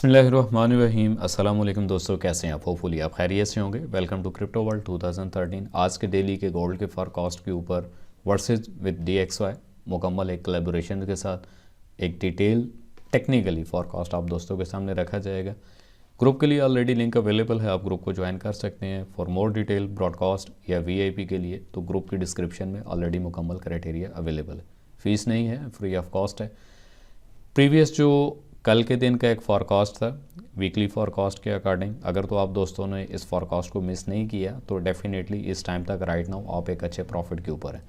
बिस्मिल्लाहिर्रहमानिर्रहीम। अस्सलाम वालेकुम दोस्तों, कैसे हैं आप? होपफुली आप खैरियत से होंगे। Welcome to crypto world 2013। आज के डेली के गोल्ड के फॉरकास्ट के ऊपर वर्सेस विद DXY मुकम्मल एक कोलैबोरेशन के साथ एक डिटेल टेक्निकली फॉरकास्ट आप दोस्तों के सामने रखा जाएगा। ग्रुप के लिए ऑलरेडी लिंक अवेलेबल है, आप ग्रुप को ज्वाइन कर सकते हैं। फॉर मोर डिटेल ब्रॉडकास्ट या VIP के लिए तो ग्रुप की डिस्क्रिप्शन में ऑलरेडी मुकम्मल क्राइटेरिया अवेलेबल है। फ़ीस नहीं है, फ्री ऑफ कॉस्ट है। प्रीवियस जो कल के दिन का एक फॉरकास्ट था वीकली फॉरकास्ट के अकॉर्डिंग, अगर तो आप दोस्तों ने इस फॉरकास्ट को मिस नहीं किया तो डेफिनेटली इस टाइम तक राइट नाउ आप एक अच्छे प्रॉफिट के ऊपर है।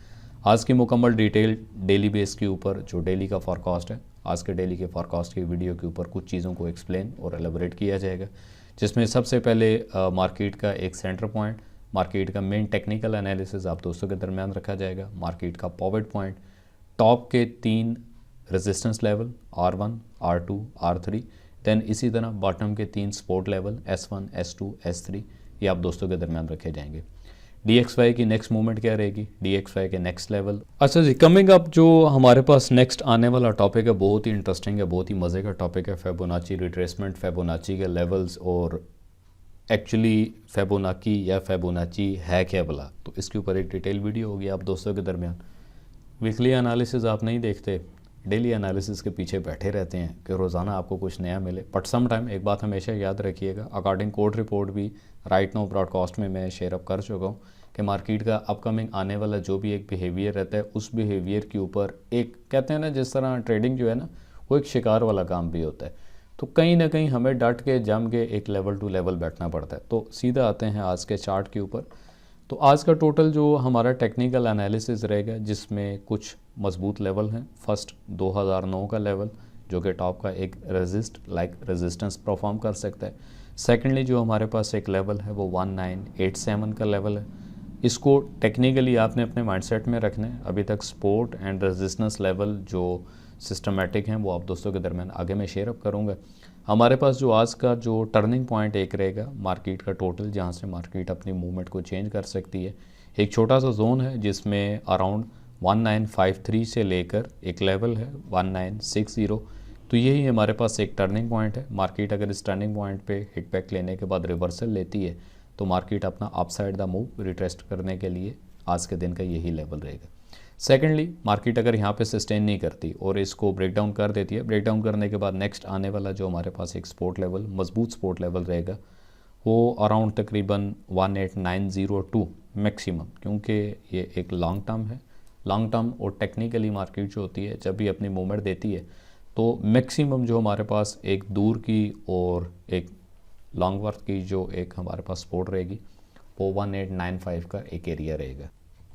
आज की मुकम्मल डिटेल डेली बेस के ऊपर जो डेली का फॉरकास्ट है, आज के डेली के फॉरकास्ट की वीडियो के ऊपर कुछ चीज़ों को एक्सप्लेन और एलेबोरेट किया जाएगा, जिसमें सबसे पहले मार्केट का एक सेंटर पॉइंट, मार्केट का मेन टेक्निकल एनालिसिस आप दोस्तों के दरमियान रखा जाएगा, मार्केट का पॉविट पॉइंट, टॉप के 3 resistance level R1, R2, R3, then इसी तरह बॉटम के 3 support level S1, S2, S3 ये आप दोस्तों के दरमियान रखे जाएंगे। DXY की नेक्स्ट मूवमेंट क्या रहेगी, DXY के नेक्स्ट लेवल। अच्छा जी, कमिंग अप जो हमारे पास नेक्स्ट आने वाला टॉपिक है बहुत ही इंटरेस्टिंग है, बहुत ही मज़े का टॉपिक है। फिबोनाची रिट्रेसमेंट, फिबोनाची के लेवल्स और एक्चुअली फिबोनाची या फिबोनाची है क्या भला, तो इसके ऊपर एक डिटेल वीडियो होगी आप दोस्तों के दरमियान। वीकली एनालिसिस आप नहीं देखते, डेली एनालिसिस के पीछे बैठे रहते हैं कि रोज़ाना आपको कुछ नया मिले, बट सम टाइम एक बात हमेशा याद रखिएगा, अकॉर्डिंग कोर्ट रिपोर्ट भी राइट नाउ ब्रॉडकास्ट में मैं शेयर अप कर चुका हूँ कि मार्केट का अपकमिंग आने वाला जो भी एक बिहेवियर रहता है उस बिहेवियर के ऊपर एक कहते हैं ना, जिस तरह ट्रेडिंग जो है ना वो एक शिकार वाला काम भी होता है, तो कहीं ना कहीं हमें डट के जम के एक लेवल टू लेवल बैठना पड़ता है। तो सीधा आते हैं आज के चार्ट के ऊपर। तो आज का टोटल जो हमारा टेक्निकल एनालिसिस रहेगा जिसमें कुछ मजबूत लेवल हैं। फर्स्ट 2009 का लेवल जो कि टॉप का एक रेजिस्टेंस परफॉर्म कर सकता है। सेकेंडली जो हमारे पास एक लेवल है वो 1987 का लेवल है। इसको टेक्निकली आपने अपने माइंडसेट में रखना है। अभी तक सपोर्ट एंड रेजिस्टेंस लेवल जो सिस्टमेटिक हैं वो आप दोस्तों के दरमियान आगे मैं शेयर अप करूँगा। हमारे पास जो आज का जो टर्निंग पॉइंट एक रहेगा मार्केट का टोटल, जहाँ से मार्केट अपनी मूवमेंट को चेंज कर सकती है। एक छोटा सा जोन है जिसमें अराउंड 1953 से लेकर एक लेवल है 1960, तो यही हमारे पास एक टर्निंग पॉइंट है। मार्केट अगर इस टर्निंग पॉइंट पे हिट बैक लेने के बाद रिवर्सल लेती है तो मार्केट अपना अपसाइड द मूव रिटेस्ट करने के लिए आज के दिन का यही लेवल रहेगा। सेकेंडली मार्केट अगर यहाँ पे सस्टेन नहीं करती और इसको ब्रेक डाउन कर देती है, ब्रेक डाउन करने के बाद नेक्स्ट आने वाला जो हमारे पास एक सपोर्ट लेवल, मजबूत सपोर्ट लेवल रहेगा वो अराउंड तकरीबन 18902 मैक्सिमम, क्योंकि ये एक लॉन्ग टर्म है। लॉन्ग टर्म और टेक्निकली मार्केट जो होती है जब भी अपनी मूवमेंट देती है तो मैक्सिमम जो हमारे पास एक दूर की और एक लॉन्ग वर्थ की जो एक हमारे पास सपोर्ट रहेगी वो 1895 का एक एरिया रहेगा।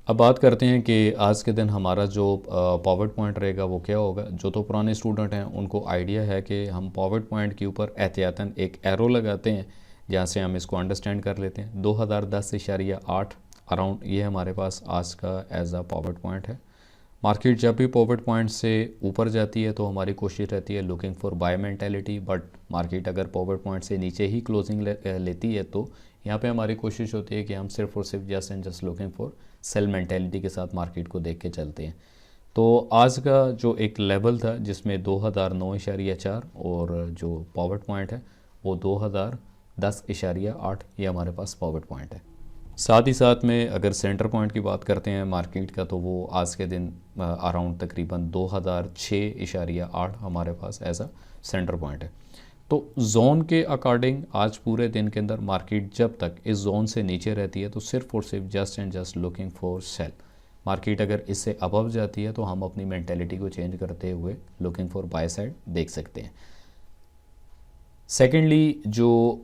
अब बात करते हैं कि आज के दिन हमारा जो पॉविट पॉइंट रहेगा वो क्या होगा। जो तो पुराने स्टूडेंट हैं उनको आइडिया है कि हम पॉविट पॉइंट के ऊपर एहतियातन एक एरो लगाते हैं जहाँ से हम इसको अंडरस्टैंड कर लेते हैं। 2010.8 अराउंड ये हमारे पास आज का एज अ पॉविट पॉइंट है। मार्केट जब भी पॉविट पॉइंट से ऊपर जाती है तो हमारी कोशिश रहती है looking for buy mentality, but market अगर पॉविट पॉइंट से नीचे ही क्लोजिंग लेती है तो यहाँ पे हमारी कोशिश होती है कि हम सिर्फ और सिर्फ just and just looking for sale mentality के साथ मार्केट को देख के चलते हैं। तो आज का जो एक लेवल था जिसमें 2009.4 और जो पॉविट पॉइंट है वो 2010.8 ये हमारे पास पॉविट पॉइंट है। साथ ही साथ में अगर सेंटर पॉइंट की बात करते हैं मार्केट का तो वो आज के दिन अराउंड तकरीबन 2006.8 हमारे पास एज अ सेंटर पॉइंट है। तो जोन के अकॉर्डिंग आज पूरे दिन के अंदर मार्केट जब तक इस जोन से नीचे रहती है तो सिर्फ और सिर्फ just and just looking for sale. Market अगर इससे अबव जाती है तो हम अपनी मेंटेलिटी को चेंज करते हुए लुकिंग फॉर बाय साइड देख सकते हैं। सेकेंडली जो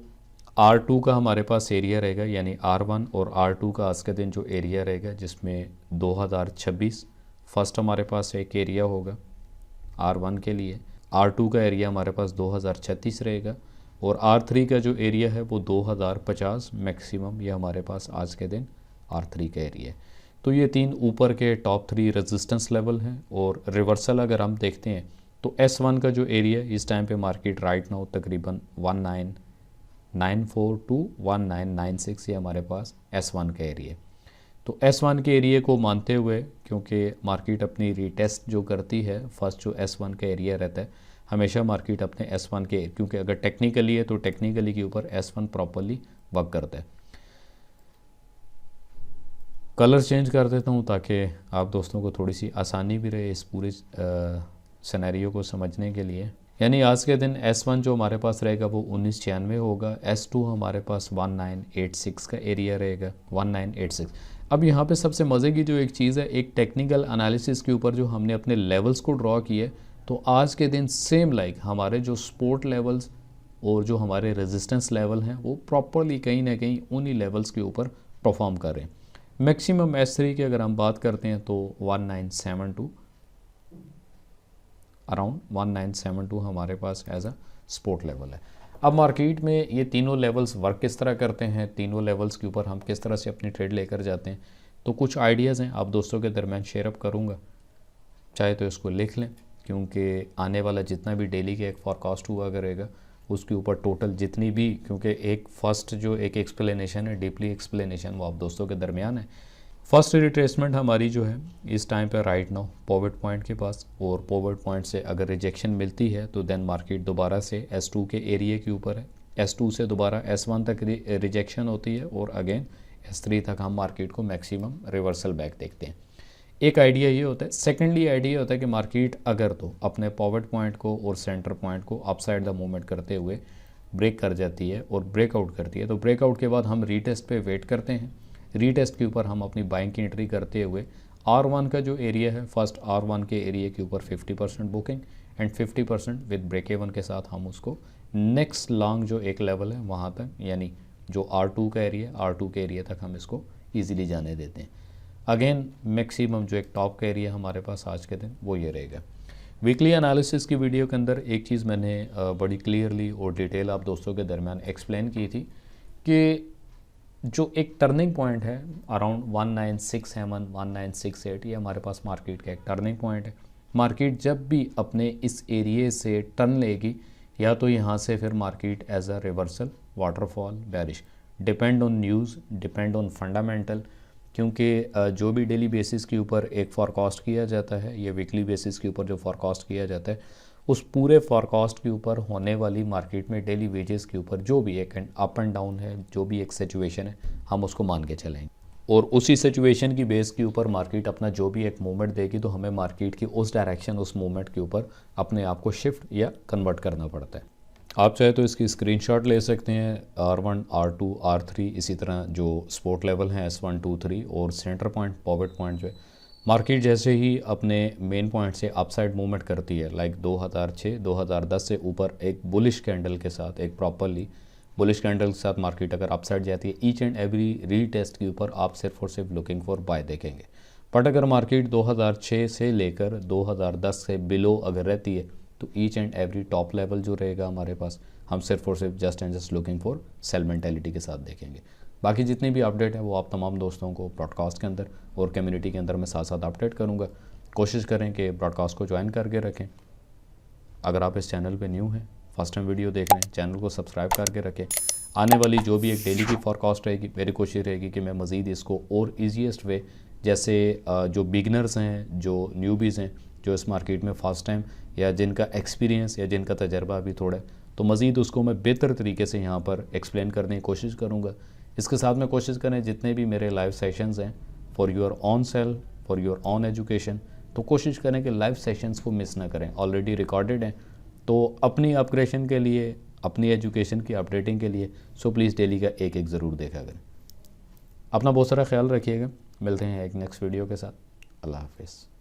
R2 का हमारे पास एरिया रहेगा, यानी R1 और R2 का आज के दिन जो एरिया रहेगा जिसमें 2026 फर्स्ट हमारे पास एक एरिया होगा R1 के लिए। R2 का एरिया हमारे पास 2036 रहेगा और R3 का जो एरिया है वो 2050 मैक्सिमम ये हमारे पास आज के दिन R3 का एरिया है। तो ये 3 ऊपर के टॉप 3 रेजिस्टेंस लेवल हैं। और रिवर्सल अगर हम देखते हैं तो S1 का जो एरिया इस टाइम पे मार्केट राइट नाउ तकरीबन 1994 टू 1996 ये हमारे पास S1 का एरिया है। तो S1 के एरिया को मानते हुए, क्योंकि मार्केट अपनी रीटेस्ट जो करती है फर्स्ट जो S1 का एरिया रहता है हमेशा मार्केट अपने S1 के, क्योंकि अगर टेक्निकली है तो टेक्निकली के ऊपर S1 प्रॉपरली वर्क करता है। कलर चेंज कर देता हूँ ताकि आप दोस्तों को थोड़ी सी आसानी भी रहे इस पूरे सिनेरियो को समझने के लिए। यानी आज के दिन S1 जो हमारे पास रहेगा वो 1996 होगा, S2 हमारे पास 1986 का एरिया रहेगा, 1986। अब यहाँ पे सबसे मज़े की जो एक चीज़ है, एक टेक्निकल एनालिसिस के ऊपर जो हमने अपने लेवल्स को ड्रॉ किए, तो आज के दिन सेम लाइक हमारे जो सपोर्ट लेवल्स और जो हमारे रेजिस्टेंस लेवल हैं वो प्रॉपरली कहीं ना कहीं उन्हीं लेवल्स के ऊपर परफॉर्म कर रहे हैं। मैक्सिमम S3 की अगर हम बात करते हैं तो 1972, अराउंड 1972 हमारे पास एज अ सपोर्ट लेवल है। अब मार्केट में ये तीनों लेवल्स वर्क किस तरह करते हैं, तीनों लेवल्स के ऊपर हम किस तरह से अपनी ट्रेड लेकर जाते हैं, तो कुछ आइडियाज़ हैं आप दोस्तों के दरमियान शेयर अप करूँगा। चाहे तो इसको लिख लें, क्योंकि आने वाला जितना भी डेली का एक फॉरकास्ट हुआ करेगा उसके ऊपर टोटल जितनी भी, क्योंकि एक फर्स्ट जो एक एक्सप्लेनेशन है, डीपली एक्सप्लेनेशन, वो आप दोस्तों के दरमियान है। फर्स्ट रिट्रेसमेंट हमारी जो है इस टाइम पे राइट नाउ पॉवर्ट पॉइंट के पास, और पॉवर्ट पॉइंट से अगर रिजेक्शन मिलती है तो देन मार्केट दोबारा से S2 के एरिया के ऊपर है, S2 से दोबारा S1 तक रिजेक्शन होती है और अगेन S3 तक हम मार्केट को मैक्सिमम रिवर्सल बैक देखते हैं। एक आइडिया ये होता है। सेकेंडली आइडिया होता है कि मार्केट अगर तो अपने पॉवर्ट पॉइंट को और सेंटर पॉइंट को अपसाइड द मूवमेंट करते हुए ब्रेक कर जाती है और ब्रेकआउट करती है, तो ब्रेकआउट के बाद हम रीटेस्ट पे वेट करते हैं। रीटेस्ट के ऊपर हम अपनी बाइंग की एंट्री करते हुए R1 का जो एरिया है, फर्स्ट R1 के एरिया के ऊपर 50% booking and 50% with break even के साथ हम उसको नेक्स्ट लॉन्ग जो एक लेवल है वहाँ तक, यानी जो R2 का एरिया, R2 के एरिया तक हम इसको ईजिली जाने देते हैं। अगेन मैक्सिमम जो एक टॉप का एरिया हमारे पास आज के दिन वो ये रहेगा। वीकली एनालिसिस की वीडियो के अंदर एक चीज़ मैंने बड़ी क्लियरली और डिटेल आप दोस्तों के दरमियान एक्सप्लेन की थी कि जो एक टर्निंग पॉइंट है अराउंड 1967, 1968, ये हमारे पास मार्केट का एक टर्निंग पॉइंट है। मार्केट जब भी अपने इस एरिए से टर्न लेगी, या तो यहाँ से फिर market as a reversal, waterfall, bearish, depend on news, depend on fundamental, क्योंकि जो भी डेली बेसिस के ऊपर एक फॉरकास्ट किया जाता है या वीकली बेसिस के ऊपर जो फॉरकास्ट किया जाता है, उस पूरे फॉरकास्ट के ऊपर होने वाली मार्केट में डेली वेजेस के ऊपर जो भी एक अप एंड डाउन है, जो भी एक सिचुएशन है, हम उसको मान के चलेंगे और उसी सिचुएशन की बेस के ऊपर मार्केट अपना जो भी एक मूवमेंट देगी तो हमें मार्केट की उस डायरेक्शन, उस मूवमेंट के ऊपर अपने आप को शिफ्ट या कन्वर्ट करना पड़ता है। आप चाहे तो इसकी स्क्रीनशॉट ले सकते हैं। R1, R2, R3, इसी तरह जो सपोर्ट लेवल हैं S1, 2, 3 और सेंटर पॉइंट, पॉवर्ट पॉइंट जो है, मार्केट जैसे ही अपने मेन पॉइंट से अपसाइड मूवमेंट करती है, लाइक 2006, 2010 से ऊपर एक बुलिश कैंडल के साथ, एक प्रॉपरली बुलिश कैंडल के साथ मार्केट अगर अपसाइड जाती है, ईच एंड एवरी रीटेस्ट के ऊपर आप सिर्फ और सिर्फ लुकिंग फॉर बाय देखेंगे। बट अगर मार्केट 2006 से लेकर 2010 से बिलो अगर रहती है तो each and every top level जो रहेगा हमारे पास, हम सिर्फ और सिर्फ just and just looking for sale mentality के साथ देखेंगे। बाकी जितनी भी अपडेट है वो आप तमाम दोस्तों को ब्रॉडकास्ट के अंदर और कम्युनिटी के अंदर मैं साथ साथ अपडेट करूँगा। कोशिश करें कि ब्रॉडकास्ट को ज्वाइन करके रखें। अगर आप इस चैनल पे न्यू हैं, फर्स्ट टाइम वीडियो देख रहे हैं, चैनल को सब्सक्राइब करके रखें। आने वाली जो भी एक डेली की फॉरकास्ट रहेगी, मेरी कोशिश रहेगी कि मैं मज़ीद इसको और ईजीएस्ट वे, जैसे जो बिगनर्स हैं, जो न्यूबीज़ हैं, जो इस मार्केट में फ़र्स्ट टाइम या जिनका एक्सपीरियंस या जिनका तजर्बा अभी थोड़ा है, तो मज़ीद उसको मैं बेहतर तरीके से यहाँ पर एक्सप्लेन करने की कोशिश करूँगा। इसके साथ में कोशिश करें जितने भी मेरे लाइव सेशंस हैं for your on sale, for your on education, तो कोशिश करें कि लाइव सेशंस को मिस ना करें। ऑलरेडी रिकॉर्डेड हैं, तो अपनी अपग्रेडेशन के लिए, अपनी एजुकेशन की अपडेटिंग के लिए सो प्लीज़ डेली का एक एक ज़रूर देखा करें। अपना बहुत सारा ख्याल रखिएगा। मिलते हैं एक नेक्स्ट वीडियो के साथ। अल्लाह हाफिज़।